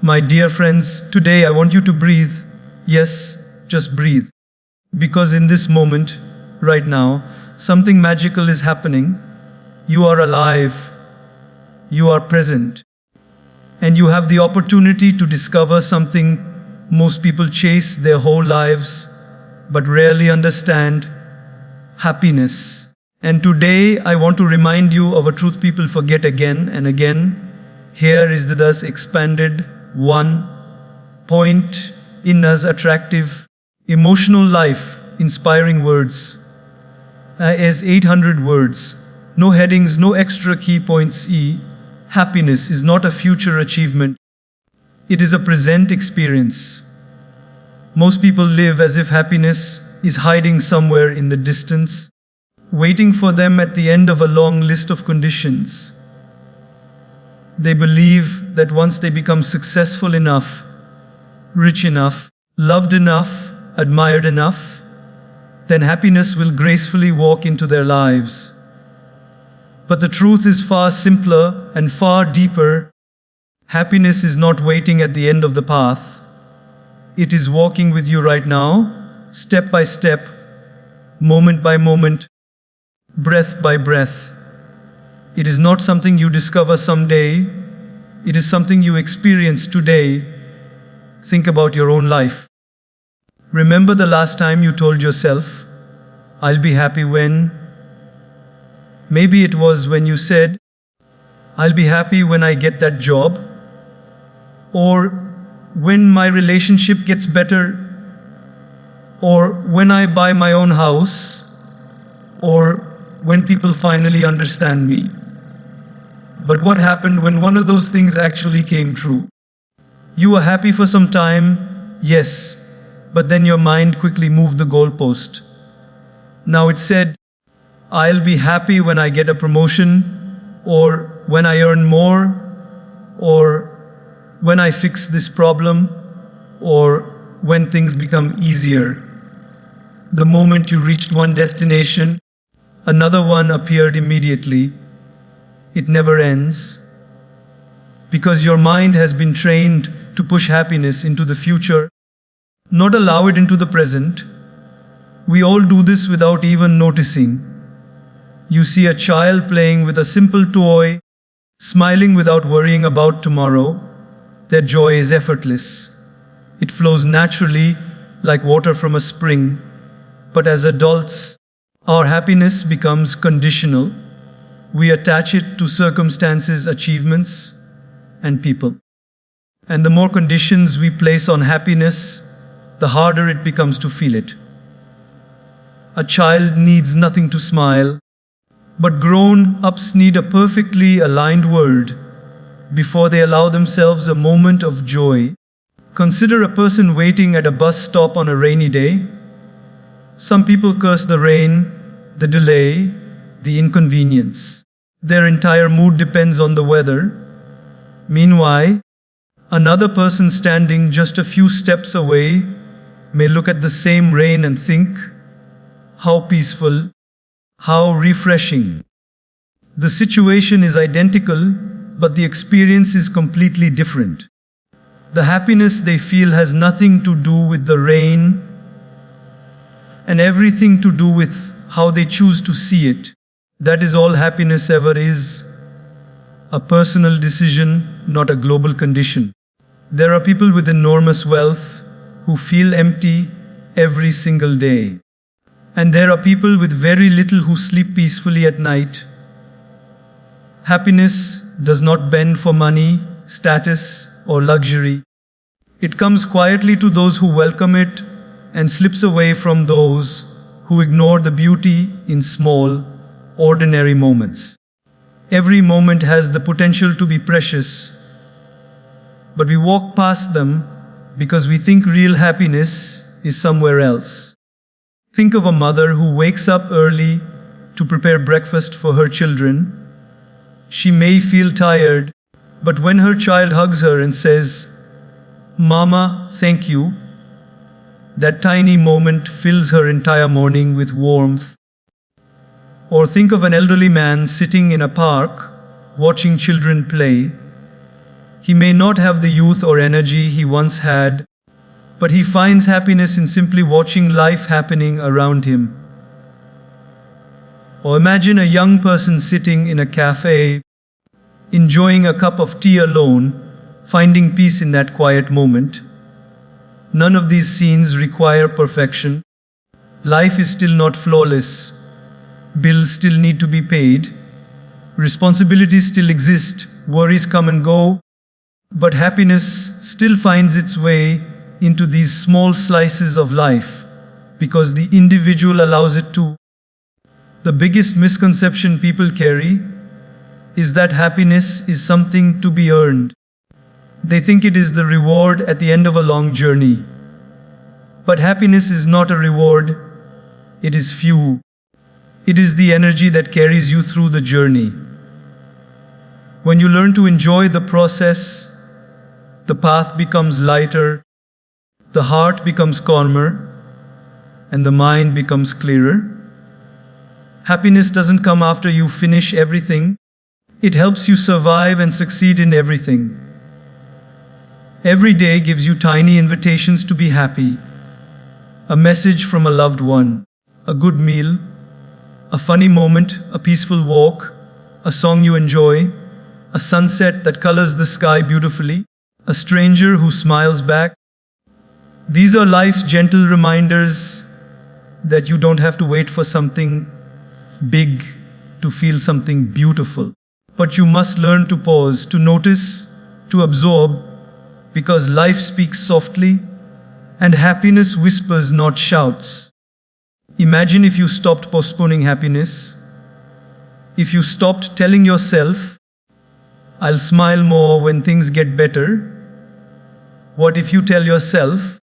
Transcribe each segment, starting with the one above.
My dear friends, today I want you to breathe. Yes, just breathe. Because in this moment, right now, something magical is happening. You are alive. You are present. And you have the opportunity to discover something most people chase their whole lives, but rarely understand: happiness. And today I want to remind you of a truth people forget again and again. Here is the thus expanded one point in us attractive, emotional life, inspiring words. As 800 words, no headings, no extra key points. Happiness is not a future achievement. It is a present experience. Most people live as if happiness is hiding somewhere in the distance, waiting for them at the end of a long list of conditions. They believe that once they become successful enough, rich enough, loved enough, admired enough, then happiness will gracefully walk into their lives. But the truth is far simpler and far deeper. Happiness is not waiting at the end of the path. It is walking with you right now, step by step, moment by moment, breath by breath. It is not something you discover someday. It is something you experience today. Think about your own life. Remember the last time you told yourself, "I'll be happy when..." Maybe it was when you said, "I'll be happy when I get that job," or "when my relationship gets better," or "when I buy my own house," or "when people finally understand me." But what happened when one of those things actually came true? You were happy for some time, yes, but then your mind quickly moved the goalpost. Now it said, "I'll be happy when I get a promotion," or "when I earn more," or "when I fix this problem," or "when things become easier." The moment you reached one destination, another one appeared immediately. It never ends. Because your mind has been trained to push happiness into the future, not allow it into the present. We all do this without even noticing. You see a child playing with a simple toy, smiling without worrying about tomorrow. Their joy is effortless. It flows naturally like water from a spring. But as adults, our happiness becomes conditional. We attach it to circumstances, achievements, and people. And the more conditions we place on happiness, the harder it becomes to feel it. A child needs nothing to smile, but grown-ups need a perfectly aligned world before they allow themselves a moment of joy. Consider a person waiting at a bus stop on a rainy day. Some people curse the rain, the delay, the inconvenience. Their entire mood depends on the weather. Meanwhile, another person standing just a few steps away may look at the same rain and think, "How peaceful, how refreshing." The situation is identical, but the experience is completely different. The happiness they feel has nothing to do with the rain and everything to do with how they choose to see it. That is all happiness ever is. A personal decision, not a global condition. There are people with enormous wealth who feel empty every single day. And there are people with very little who sleep peacefully at night. Happiness does not bend for money, status, or luxury. It comes quietly to those who welcome it and slips away from those who ignore the beauty in small, ordinary moments. Every moment has the potential to be precious, but we walk past them because we think real happiness is somewhere else. Think of a mother who wakes up early to prepare breakfast for her children. She may feel tired, but when her child hugs her and says, "Mama, thank you," that tiny moment fills her entire morning with warmth. Or think of an elderly man sitting in a park, watching children play. He may not have the youth or energy he once had, but he finds happiness in simply watching life happening around him. Or imagine a young person sitting in a cafe, enjoying a cup of tea alone, finding peace in that quiet moment. None of these scenes require perfection. Life is still not flawless. Bills still need to be paid. Responsibilities still exist. Worries come and go. But happiness still finds its way into these small slices of life because the individual allows it to. The biggest misconception people carry is that happiness is something to be earned. They think it is the reward at the end of a long journey. But happiness is not a reward, it is fuel. It is the energy that carries you through the journey. When you learn to enjoy the process, the path becomes lighter, the heart becomes calmer, and the mind becomes clearer. Happiness doesn't come after you finish everything. It helps you survive and succeed in everything. Every day gives you tiny invitations to be happy. A message from a loved one, a good meal, a funny moment, a peaceful walk, a song you enjoy, a sunset that colors the sky beautifully, a stranger who smiles back. These are life's gentle reminders that you don't have to wait for something big to feel something beautiful. But you must learn to pause, to notice, to absorb, because life speaks softly and happiness whispers, not shouts. Imagine if you stopped postponing happiness. If you stopped telling yourself, I'll smile more when things get better. What if you tell yourself,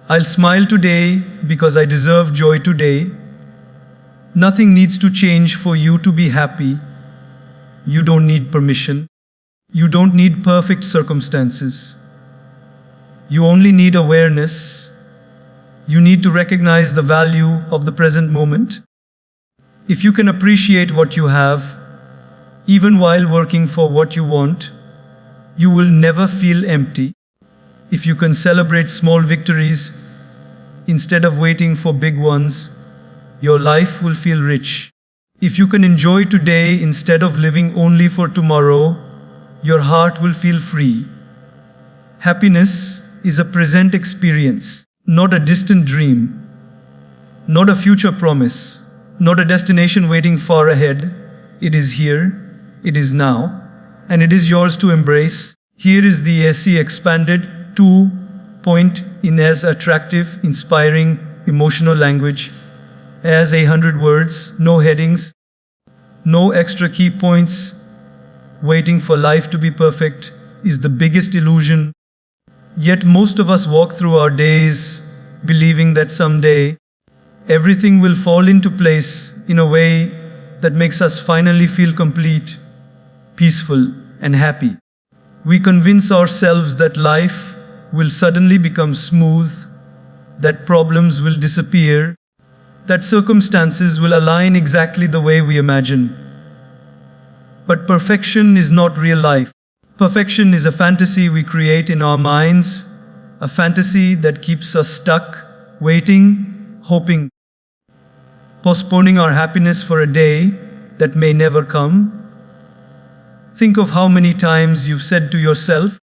I'll smile today because I deserve joy today? Nothing needs to change for you to be happy. You don't need permission. You don't need perfect circumstances. You only need awareness. You need to recognize the value of the present moment. If you can appreciate what you have, even while working for what you want, you will never feel empty. If you can celebrate small victories instead of waiting for big ones, your life will feel rich. If you can enjoy today instead of living only for tomorrow, your heart will feel free. Happiness is a present experience, not a distant dream, not a future promise, not a destination waiting far ahead. It is here, it is now, and it is yours to embrace. Here is the essay expanded to point in as attractive, inspiring, emotional language as 100 words, no headings, no extra key points. Waiting for life to be perfect is the biggest illusion. Yet most of us walk through our days believing that someday everything will fall into place in a way that makes us finally feel complete, peaceful, and happy. We convince ourselves that life will suddenly become smooth, that problems will disappear, that circumstances will align exactly the way we imagine. But perfection is not real life. Perfection is a fantasy we create in our minds, a fantasy that keeps us stuck, waiting, hoping, postponing our happiness for a day that may never come. Think of how many times you've said to yourself,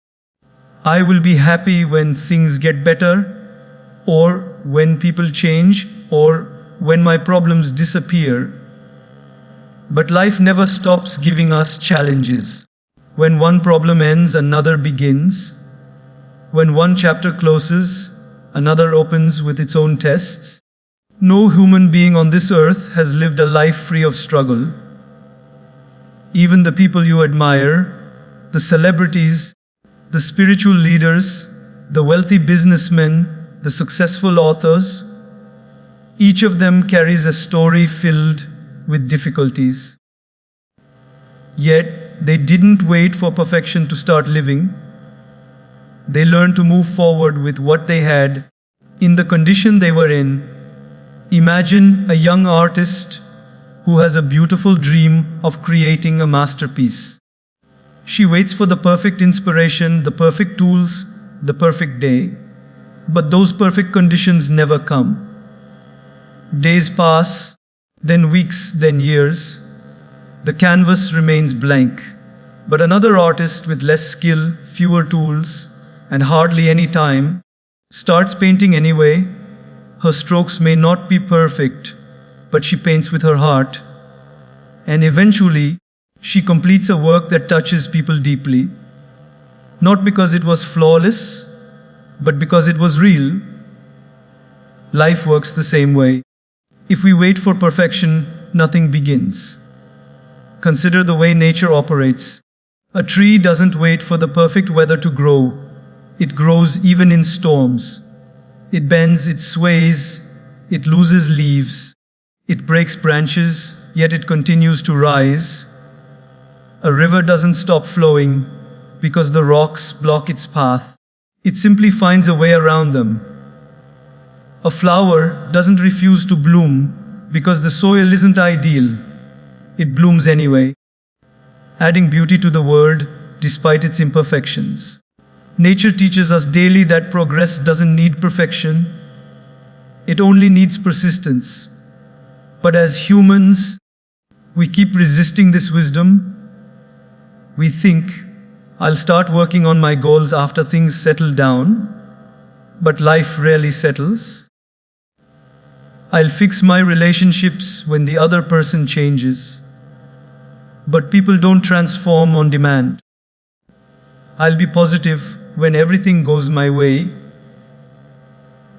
I will be happy when things get better, or when people change, or when my problems disappear. But life never stops giving us challenges. When one problem ends, another begins. When one chapter closes, another opens with its own tests. No human being on this earth has lived a life free of struggle. Even the people you admire, the celebrities, the spiritual leaders, the wealthy businessmen, the successful authors, each of them carries a story filled with difficulties. Yet, they didn't wait for perfection to start living. They learned to move forward with what they had, in the condition they were in. Imagine a young artist who has a beautiful dream of creating a masterpiece. She waits for the perfect inspiration, the perfect tools, the perfect day. But those perfect conditions never come. Days pass, then weeks, then years. The canvas remains blank. But another artist with less skill, fewer tools, and hardly any time starts painting anyway. Her strokes may not be perfect, but she paints with her heart. And eventually, she completes a work that touches people deeply. Not because it was flawless, but because it was real. Life works the same way. If we wait for perfection, nothing begins. Consider the way nature operates. A tree doesn't wait for the perfect weather to grow. It grows even in storms. It bends, it sways, it loses leaves. It breaks branches, yet it continues to rise. A river doesn't stop flowing because the rocks block its path. It simply finds a way around them. A flower doesn't refuse to bloom because the soil isn't ideal. It blooms anyway, adding beauty to the world despite its imperfections. Nature teaches us daily that progress doesn't need perfection, it only needs persistence. But as humans, we keep resisting this wisdom. We think, I'll start working on my goals after things settle down, but life rarely settles. I'll fix my relationships when the other person changes. But people don't transform on demand. I'll be positive when everything goes my way.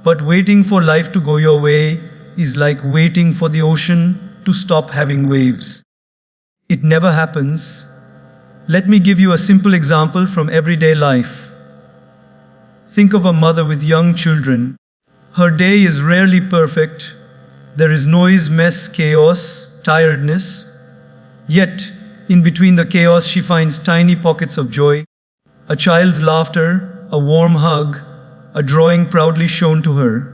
But waiting for life to go your way is like waiting for the ocean to stop having waves. It never happens. Let me give you a simple example from everyday life. Think of a mother with young children. Her day is rarely perfect. There is noise, mess, chaos, tiredness. Yet, in between the chaos, she finds tiny pockets of joy. A child's laughter, a warm hug, a drawing proudly shown to her.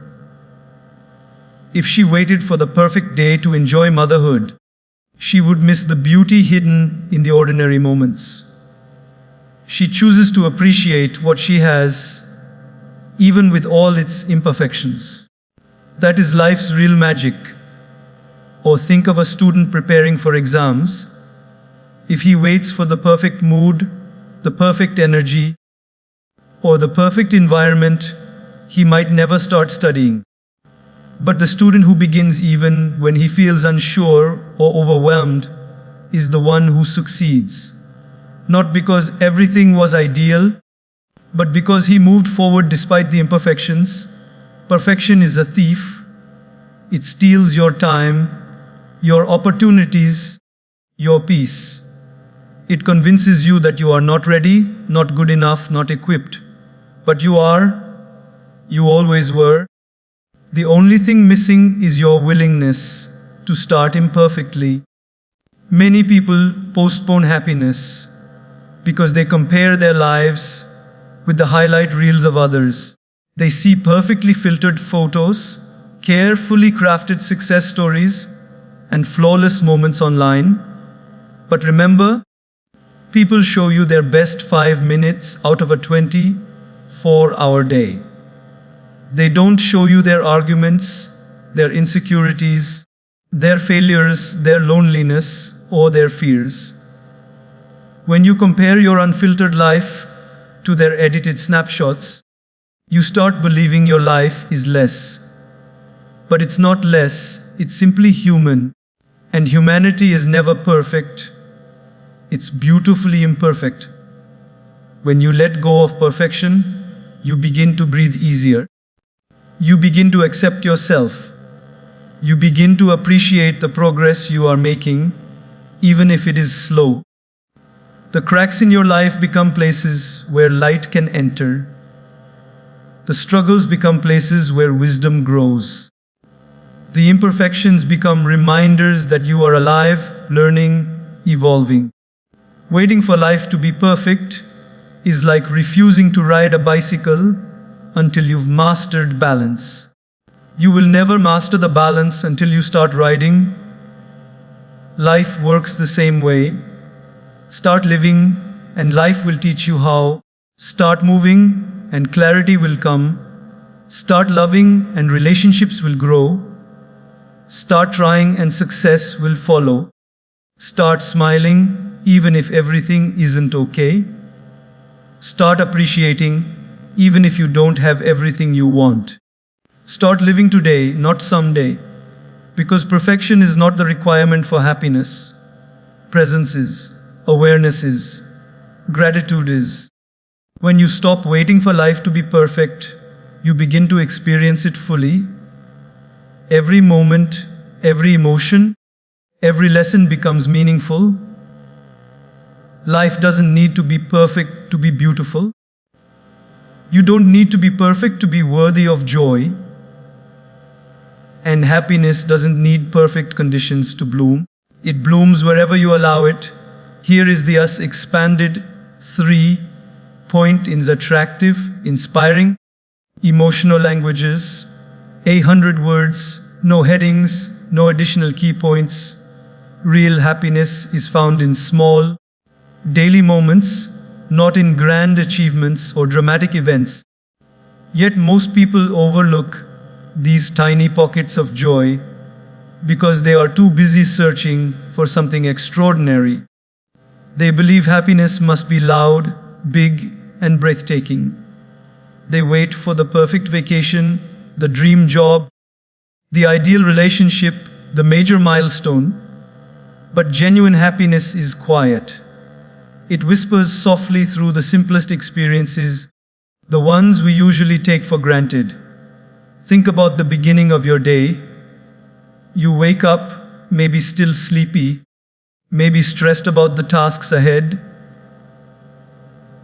If she waited for the perfect day to enjoy motherhood, she would miss the beauty hidden in the ordinary moments. She chooses to appreciate what she has, even with all its imperfections. That is life's real magic. Or think of a student preparing for exams. If he waits for the perfect mood, the perfect energy, or the perfect environment, he might never start studying. But the student who begins even when he feels unsure or overwhelmed is the one who succeeds. Not because everything was ideal, but because he moved forward despite the imperfections. Perfection is a thief. It steals your time, your opportunities, your peace. It convinces you that you are not ready, not good enough, not equipped. But you are, you always were. The only thing missing is your willingness to start imperfectly. Many people postpone happiness because they compare their lives with the highlight reels of others. They see perfectly filtered photos, carefully crafted success stories, and flawless moments online. But remember, people show you their best 5 minutes out of a 24-hour day. They don't show you their arguments, their insecurities, their failures, their loneliness, or their fears. When you compare your unfiltered life to their edited snapshots, you start believing your life is less. But it's not less, it's simply human. And humanity is never perfect. It's beautifully imperfect. When you let go of perfection, you begin to breathe easier. You begin to accept yourself. You begin to appreciate the progress you are making, even if it is slow. The cracks in your life become places where light can enter. The struggles become places where wisdom grows. The imperfections become reminders that you are alive, learning, evolving. Waiting for life to be perfect is like refusing to ride a bicycle until you've mastered balance. You will never master the balance until you start riding. Life works the same way. Start living and life will teach you how. Start moving, and clarity will come. Start loving, and relationships will grow. Start trying, and success will follow. Start smiling, even if everything isn't okay. Start appreciating, even if you don't have everything you want. Start living today, not someday. Because perfection is not the requirement for happiness. Presence is, awareness is, gratitude is. When you stop waiting for life to be perfect, you begin to experience it fully. Every moment, every emotion, every lesson becomes meaningful. Life doesn't need to be perfect to be beautiful. You don't need to be perfect to be worthy of joy. And happiness doesn't need perfect conditions to bloom. It blooms wherever you allow it. Here is the us expanded 3-point in attractive, inspiring, emotional languages. 800 words, no headings, no additional key points. Real happiness is found in small, daily moments, not in grand achievements or dramatic events. Yet most people overlook these tiny pockets of joy because they are too busy searching for something extraordinary. They believe happiness must be loud, big, and breathtaking. They wait for the perfect vacation, the dream job, the ideal relationship, the major milestone. But genuine happiness is quiet. It whispers softly through the simplest experiences, the ones we usually take for granted. Think about the beginning of your day. You wake up, maybe still sleepy, maybe stressed about the tasks ahead.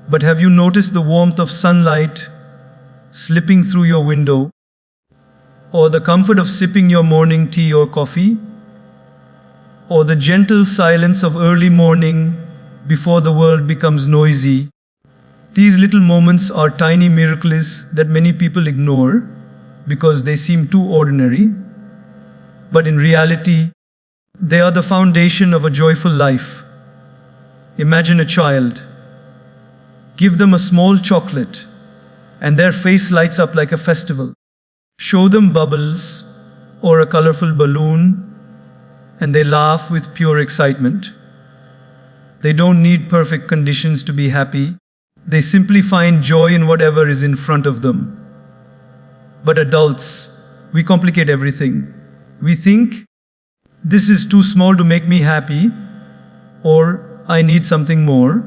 But have you noticed the warmth of sunlight slipping through your window? Or the comfort of sipping your morning tea or coffee? Or the gentle silence of early morning before the world becomes noisy? These little moments are tiny miracles that many people ignore because they seem too ordinary. But in reality, they are the foundation of a joyful life. Imagine a child. Give them a small chocolate, and their face lights up like a festival. Show them bubbles or a colorful balloon, and they laugh with pure excitement. They don't need perfect conditions to be happy. They simply find joy in whatever is in front of them. But adults, we complicate everything. We think, this is too small to make me happy, or I need something more.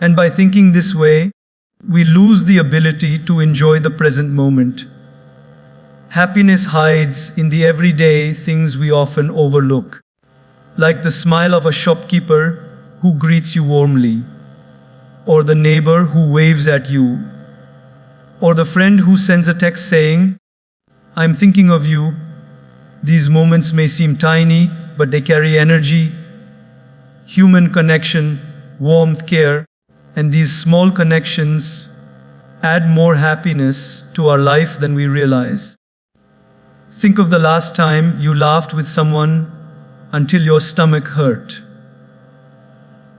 And by thinking this way, we lose the ability to enjoy the present moment. Happiness hides in the everyday things we often overlook, like the smile of a shopkeeper who greets you warmly, or the neighbor who waves at you, or the friend who sends a text saying, I'm thinking of you. These moments may seem tiny, but they carry energy, human connection, warmth, care, and these small connections add more happiness to our life than we realize. Think of the last time you laughed with someone until your stomach hurt.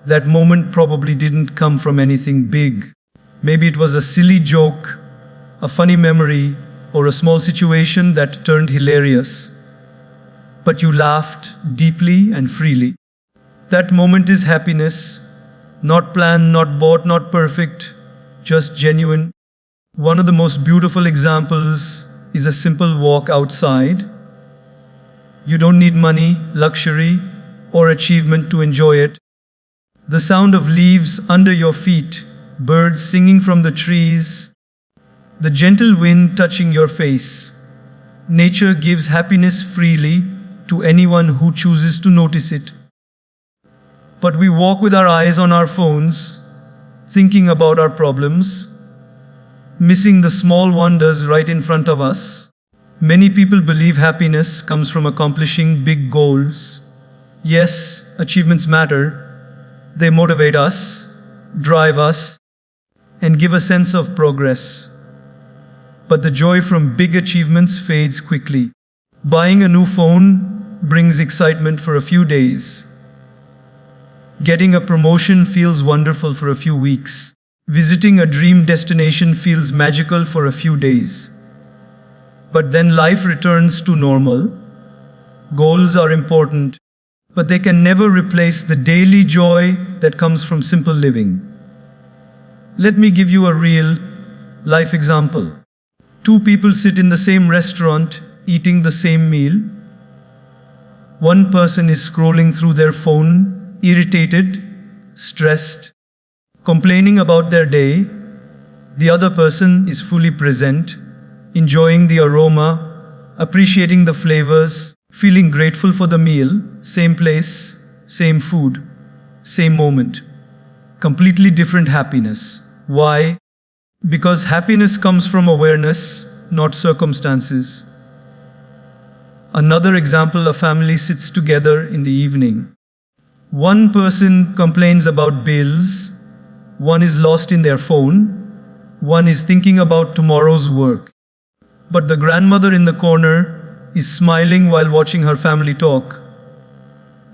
That moment probably didn't come from anything big. Maybe it was a silly joke, a funny memory, or a small situation that turned hilarious. But you laughed deeply and freely. That moment is happiness, not planned, not bought, not perfect, just genuine. One of the most beautiful examples is a simple walk outside. You don't need money, luxury, or achievement to enjoy it. The sound of leaves under your feet, birds singing from the trees, the gentle wind touching your face. Nature gives happiness freely to anyone who chooses to notice it. But we walk with our eyes on our phones, thinking about our problems, missing the small wonders right in front of us. Many people believe happiness comes from accomplishing big goals. Yes, achievements matter. They motivate us, drive us, and give a sense of progress. But the joy from big achievements fades quickly. Buying a new phone brings excitement for a few days. Getting a promotion feels wonderful for a few weeks. Visiting a dream destination feels magical for a few days. But then life returns to normal. Goals are important, but they can never replace the daily joy that comes from simple living. Let me give you a real life example. Two people sit in the same restaurant, eating the same meal. One person is scrolling through their phone, irritated, stressed, complaining about their day. The other person is fully present, enjoying the aroma, appreciating the flavors, feeling grateful for the meal. Same place, same food, same moment. Completely different happiness. Why? Because happiness comes from awareness, not circumstances. Another example, a family sits together in the evening. One person complains about bills, one is lost in their phone, one is thinking about tomorrow's work. But the grandmother in the corner is smiling while watching her family talk.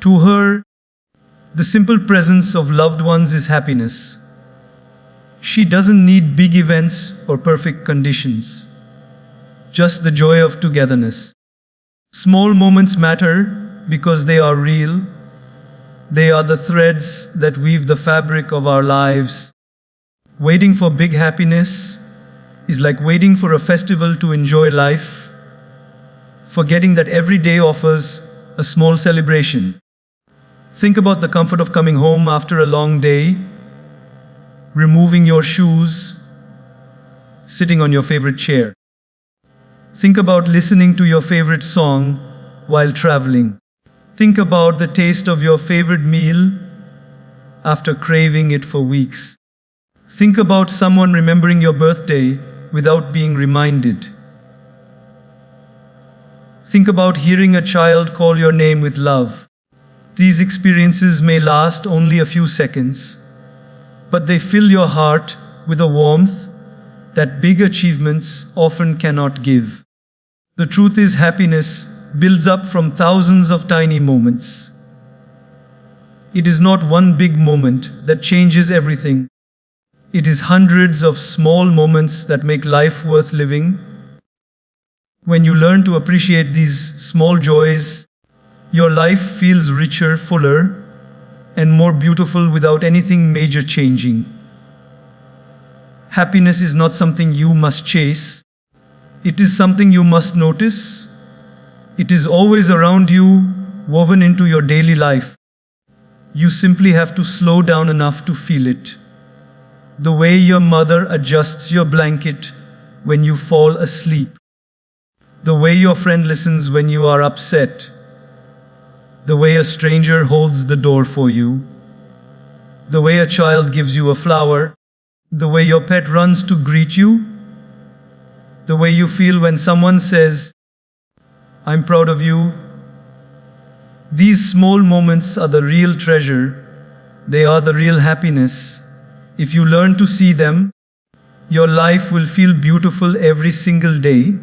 To her, the simple presence of loved ones is happiness. She doesn't need big events or perfect conditions, just the joy of togetherness. Small moments matter because they are real. They are the threads that weave the fabric of our lives. Waiting for big happiness is like waiting for a festival to enjoy life, forgetting that every day offers a small celebration. Think about the comfort of coming home after a long day, removing your shoes, sitting on your favorite chair. Think about listening to your favorite song while traveling. Think about the taste of your favorite meal after craving it for weeks. Think about someone remembering your birthday without being reminded. Think about hearing a child call your name with love. These experiences may last only a few seconds, but they fill your heart with a warmth that big achievements often cannot give. The truth is, happiness builds up from thousands of tiny moments. It is not one big moment that changes everything. It is hundreds of small moments that make life worth living. When you learn to appreciate these small joys, your life feels richer, fuller, and more beautiful without anything major changing. Happiness is not something you must chase. It is something you must notice. It is always around you, woven into your daily life. You simply have to slow down enough to feel it. The way your mother adjusts your blanket when you fall asleep. The way your friend listens when you are upset. The way a stranger holds the door for you. The way a child gives you a flower. The way your pet runs to greet you. The way you feel when someone says, "I'm proud of you." These small moments are the real treasure. They are the real happiness. If you learn to see them, your life will feel beautiful every single day.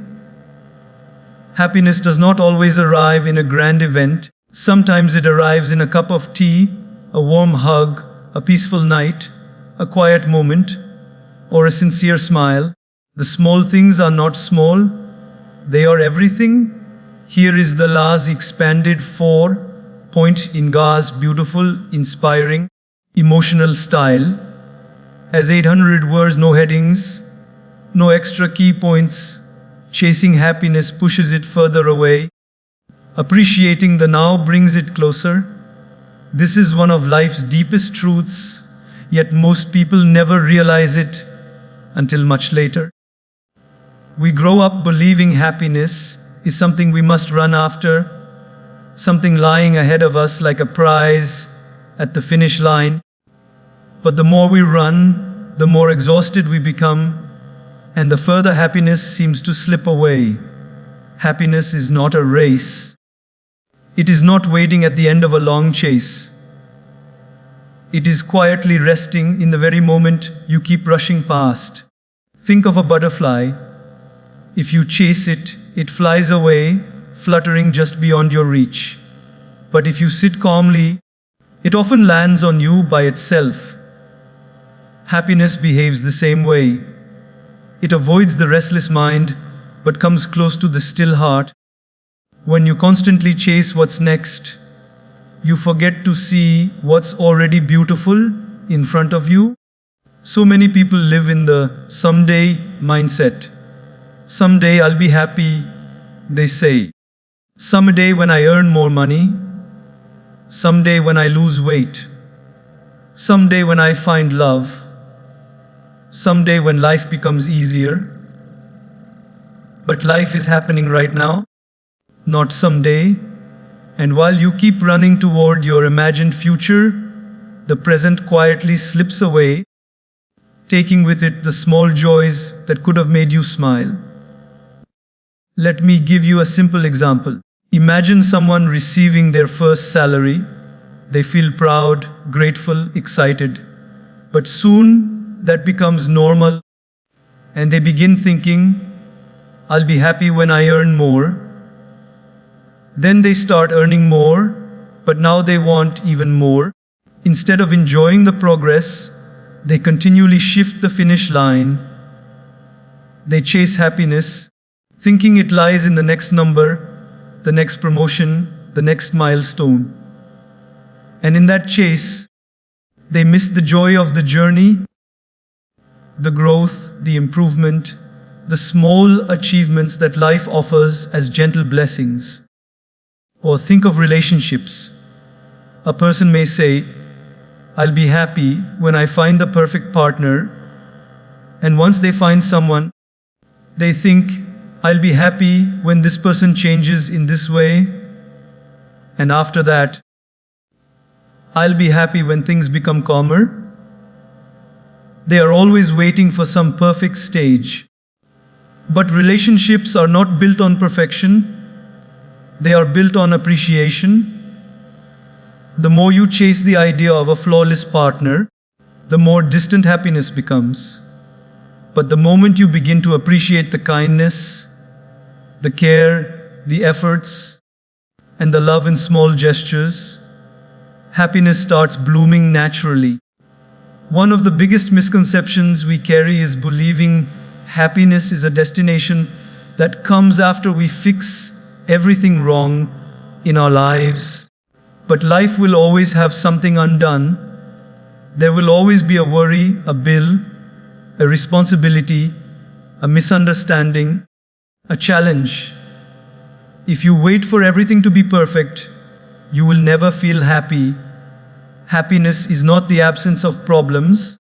Happiness does not always arrive in a grand event. Sometimes it arrives in a cup of tea, a warm hug, a peaceful night, a quiet moment, or a sincere smile. The small things are not small, they are everything. Here is the last expanded 4-point in Gaur's beautiful, inspiring, emotional style. Has 800 words, no headings, no extra key points. Chasing happiness pushes it further away. Appreciating the now brings it closer. This is one of life's deepest truths, yet most people never realize it until much later. We grow up believing happiness is something we must run after, something lying ahead of us like a prize at the finish line. But the more we run, the more exhausted we become, and the further happiness seems to slip away. Happiness is not a race. It is not waiting at the end of a long chase. It is quietly resting in the very moment you keep rushing past. Think of a butterfly. If you chase it, it flies away, fluttering just beyond your reach. But if you sit calmly, It often lands on you by itself. Happiness behaves the same way. It avoids the restless mind, but comes close to the still heart. When you constantly chase what's next, you forget to see what's already beautiful in front of you. So many people live in the someday mindset. Someday I'll be happy, they say. Someday when I earn more money. Someday when I lose weight. Someday when I find love. Someday when life becomes easier. But life is happening right now, not someday. And while you keep running toward your imagined future, the present quietly slips away, taking with it the small joys that could have made you smile. Let me give you a simple example. Imagine someone receiving their first salary. They feel proud, grateful, excited. But soon that becomes normal, and they begin thinking, I'll be happy when I earn more. Then they start earning more, but now they want even more. Instead of enjoying the progress, they continually shift the finish line. They chase happiness, thinking it lies in the next number, the next promotion, the next milestone. And in that chase, they miss the joy of the journey, the growth, the improvement, the small achievements that life offers as gentle blessings. Or think of relationships. A person may say, I'll be happy when I find the perfect partner. And once they find someone, they think, I'll be happy when this person changes in this way. And after that, I'll be happy when things become calmer. They are always waiting for some perfect stage. But relationships are not built on perfection. They are built on appreciation. The more you chase the idea of a flawless partner, the more distant happiness becomes. But the moment you begin to appreciate the kindness, the care, the efforts, and the love in small gestures, happiness starts blooming naturally. One of the biggest misconceptions we carry is believing happiness is a destination that comes after we fix everything wrong in our lives. But life will always have something undone. There will always be a worry, a bill, a responsibility, a misunderstanding, a challenge. If you wait for everything to be perfect, you will never feel happy. Happiness is not the absence of problems.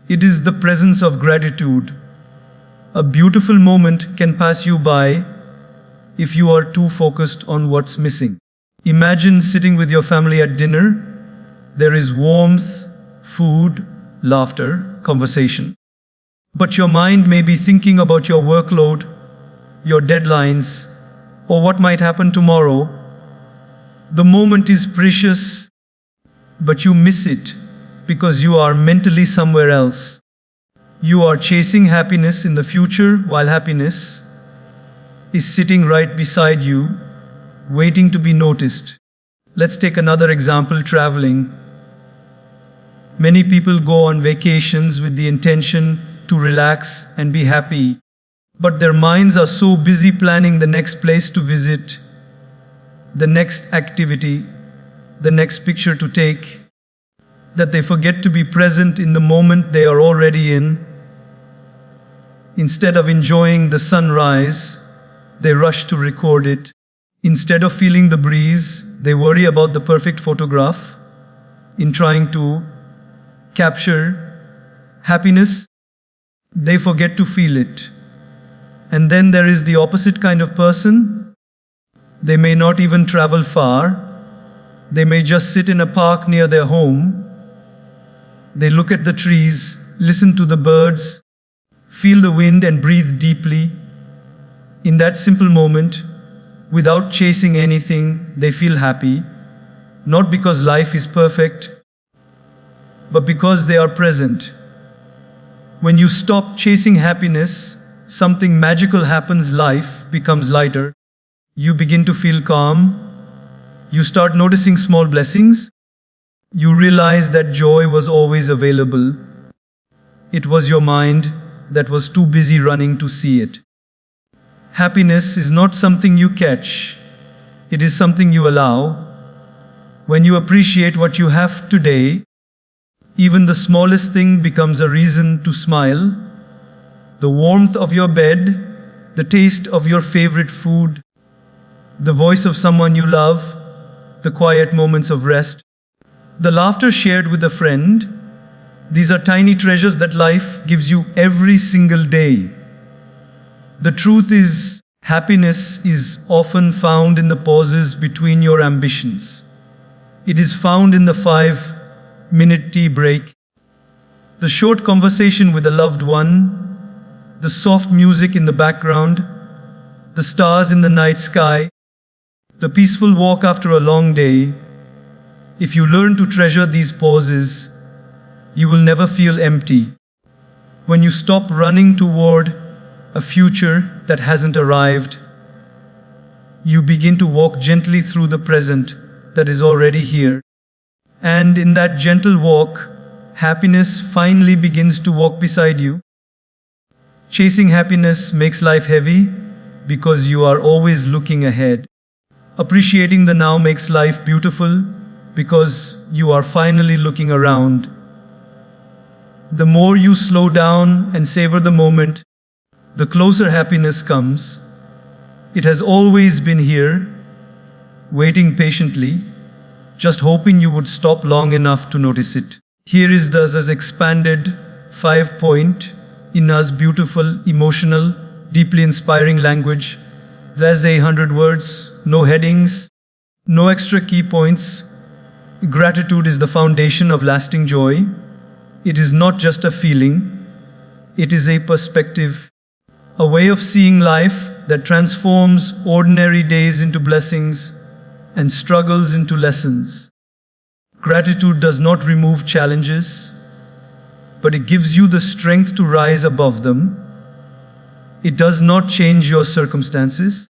It is the presence of gratitude. A beautiful moment can pass you by if you are too focused on what's missing. Imagine sitting with your family at dinner. There is warmth, food, laughter, conversation. But your mind may be thinking about your workload, your deadlines, or what might happen tomorrow. The moment is precious, but you miss it because you are mentally somewhere else. You are chasing happiness in the future while happiness is sitting right beside you, waiting to be noticed. Let's take another example, traveling. Many people go on vacations with the intention to relax and be happy, but their minds are so busy planning the next place to visit, the next activity, the next picture to take, that they forget to be present in the moment they are already in. Instead of enjoying the sunrise, they rush to record it. Instead of feeling the breeze, they worry about the perfect photograph. In trying to capture happiness, they forget to feel it. And then there is the opposite kind of person. They may not even travel far. They may just sit in a park near their home. They look at the trees, listen to the birds, feel the wind and breathe deeply. In that simple moment, without chasing anything, they feel happy, not because life is perfect, but because they are present. When you stop chasing happiness, something magical happens. Life becomes lighter. You begin to feel calm. You start noticing small blessings. You realize that joy was always available. It was your mind that was too busy running to see it. Happiness is not something you catch, it is something you allow. When you appreciate what you have today, even the smallest thing becomes a reason to smile. The warmth of your bed, the taste of your favorite food, the voice of someone you love, the quiet moments of rest, the laughter shared with a friend. These are tiny treasures that life gives you every single day. The truth is, happiness is often found in the pauses between your ambitions. It is found in the 5-minute tea break, the short conversation with a loved one, the soft music in the background, the stars in the night sky, the peaceful walk after a long day. If you learn to treasure these pauses, you will never feel empty. When you stop running toward a future that hasn't arrived, you begin to walk gently through the present that is already here. And in that gentle walk, happiness finally begins to walk beside you. Chasing happiness makes life heavy because you are always looking ahead. Appreciating the now makes life beautiful because you are finally looking around. The more you slow down and savor the moment, the closer happiness comes. It has always been here, waiting patiently, just hoping you would stop long enough to notice it. Here is thus expanded 5-point in us beautiful, emotional, deeply inspiring language. Less than 100 words, no headings, no extra key points. Gratitude is the foundation of lasting joy. It is not just a feeling, it is a perspective, a way of seeing life that transforms ordinary days into blessings and struggles into lessons. Gratitude does not remove challenges, but it gives you the strength to rise above them. It does not change your circumstances,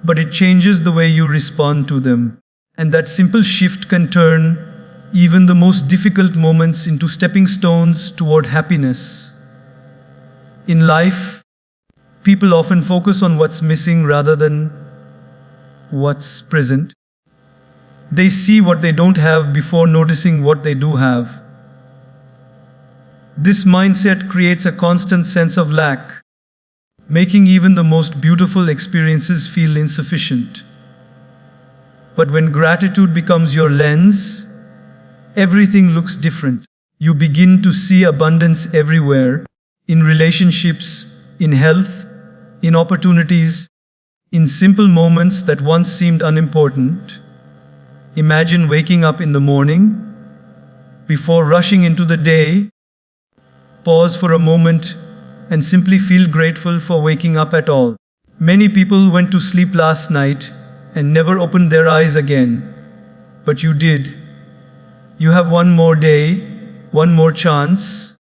but it changes the way you respond to them. And that simple shift can turn even the most difficult moments into stepping stones toward happiness. In life, people often focus on what's missing rather than what's present. They see what they don't have before noticing what they do have. This mindset creates a constant sense of lack, making even the most beautiful experiences feel insufficient. But when gratitude becomes your lens, everything looks different. You begin to see abundance everywhere, in relationships, in health, in opportunities, in simple moments that once seemed unimportant. Imagine waking up in the morning. Before rushing into the day, pause for a moment and simply feel grateful for waking up at all. Many people went to sleep last night and never opened their eyes again. But you did. You have one more day, one more chance,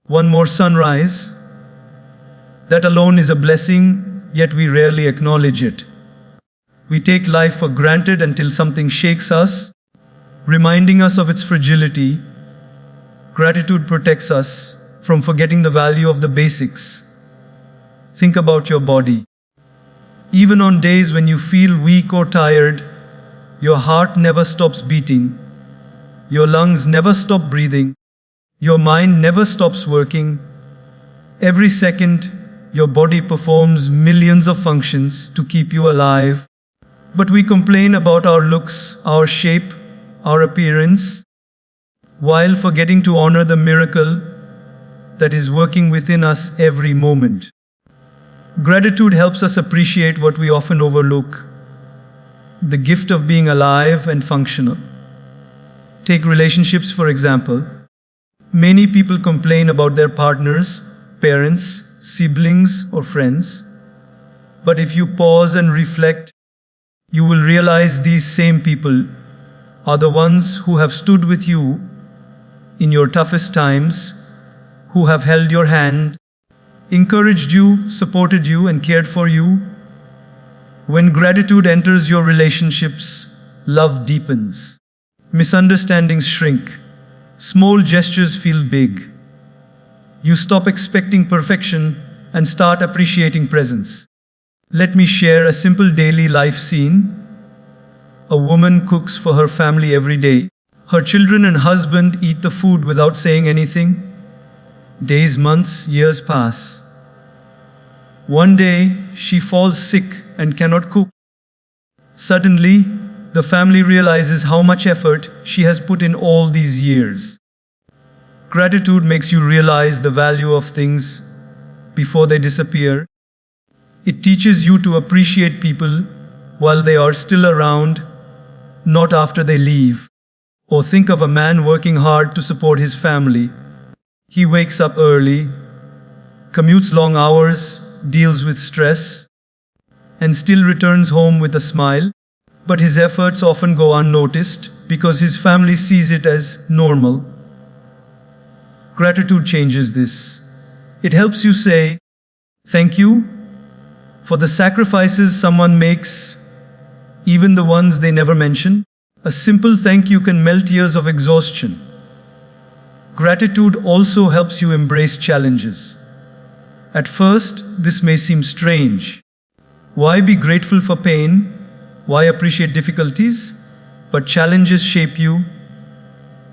one more sunrise. That alone is a blessing, yet we rarely acknowledge it. We take life for granted until something shakes us, reminding us of its fragility. Gratitude protects us from forgetting the value of the basics. Think about your body. Even on days when you feel weak or tired, your heart never stops beating. Your lungs never stop breathing. Your mind never stops working. Every second, your body performs millions of functions to keep you alive. But we complain about our looks, our shape, our appearance, while forgetting to honor the miracle that is working within us every moment. Gratitude helps us appreciate what we often overlook: the gift of being alive and functional. Take relationships, for example. Many people complain about their partners, parents, siblings, or friends. But if you pause and reflect, you will realize these same people are the ones who have stood with you in your toughest times, who have held your hand, encouraged you, supported you, and cared for you. When gratitude enters your relationships, love deepens. Misunderstandings shrink. Small gestures feel big. You stop expecting perfection and start appreciating presence. Let me share a simple daily life scene. A woman cooks for her family every day. Her children and husband eat the food without saying anything. Days, months, years pass. One day, she falls sick and cannot cook. Suddenly, the family realizes how much effort she has put in all these years. Gratitude makes you realize the value of things before they disappear. It teaches you to appreciate people while they are still around, not after they leave. Or think of a man working hard to support his family. He wakes up early, commutes long hours, deals with stress, and still returns home with a smile. But his efforts often go unnoticed because his family sees it as normal. Gratitude changes this. It helps you say, "Thank you for the sacrifices someone makes, even the ones they never mention." A simple thank you can melt years of exhaustion. Gratitude also helps you embrace challenges. At first, this may seem strange. Why be grateful for pain? Why appreciate difficulties? But challenges shape you.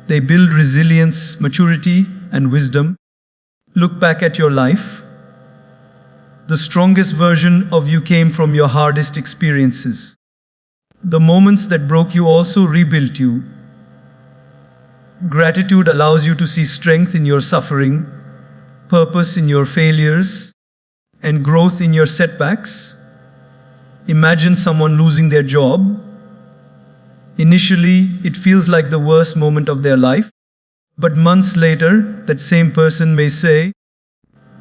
They build resilience, maturity, and wisdom. Look back at your life. The strongest version of you came from your hardest experiences. The moments that broke you also rebuilt you. Gratitude allows you to see strength in your suffering, purpose in your failures, and growth in your setbacks. Imagine someone losing their job. Initially, it feels like the worst moment of their life, but months later, that same person may say,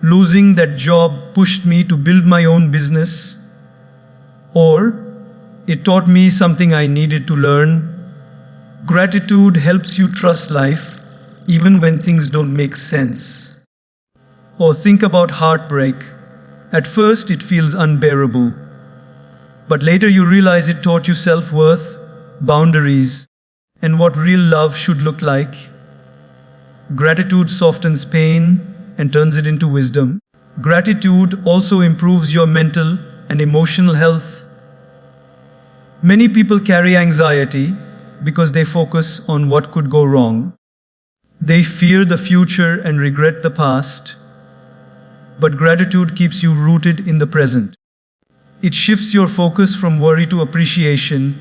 "Losing that job pushed me to build my own business," or "It taught me something I needed to learn." Gratitude helps you trust life, even when things don't make sense. Or think about heartbreak. At first, it feels unbearable, but later you realize it taught you self-worth, boundaries, and what real love should look like. Gratitude softens pain and turns it into wisdom. Gratitude also improves your mental and emotional health. Many people carry anxiety because they focus on what could go wrong. They fear the future and regret the past. But gratitude keeps you rooted in the present. It shifts your focus from worry to appreciation,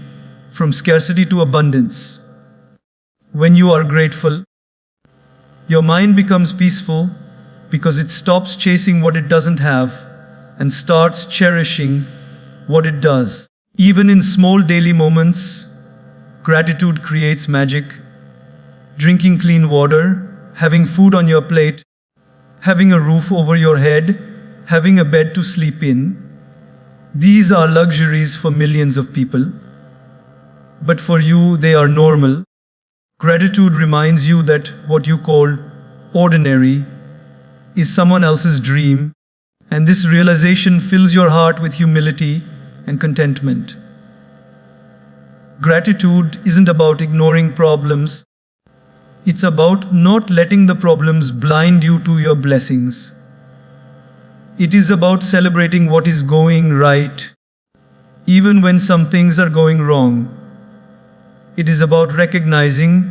from scarcity to abundance. When you are grateful, your mind becomes peaceful because it stops chasing what it doesn't have and starts cherishing what it does. Even in small daily moments, gratitude creates magic. Drinking clean water, having food on your plate, having a roof over your head, having a bed to sleep in. These are luxuries for millions of people. But for you, they are normal. Gratitude reminds you that what you call ordinary is someone else's dream, and this realization fills your heart with humility and contentment. Gratitude isn't about ignoring problems. It's about not letting the problems blind you to your blessings. It is about celebrating what is going right, even when some things are going wrong. It is about recognizing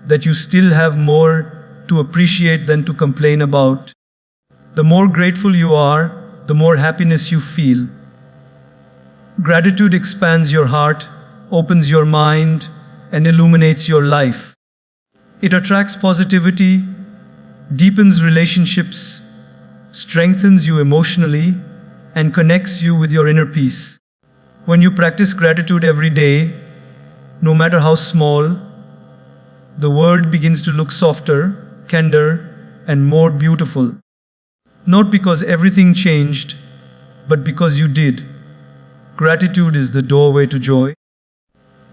that you still have more to appreciate than to complain about. The more grateful you are, the more happiness you feel. Gratitude expands your heart, opens your mind, and illuminates your life. It attracts positivity, deepens relationships, strengthens you emotionally, and connects you with your inner peace. When you practice gratitude every day, no matter how small, the world begins to look softer, kinder, and more beautiful. Not because everything changed, but because you did. Gratitude is the doorway to joy.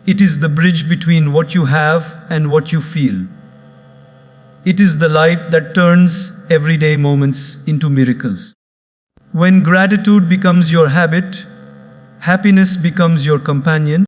It is the bridge between what you have and what you feel. It is the light that turns everyday moments into miracles. When gratitude becomes your habit, happiness becomes your companion.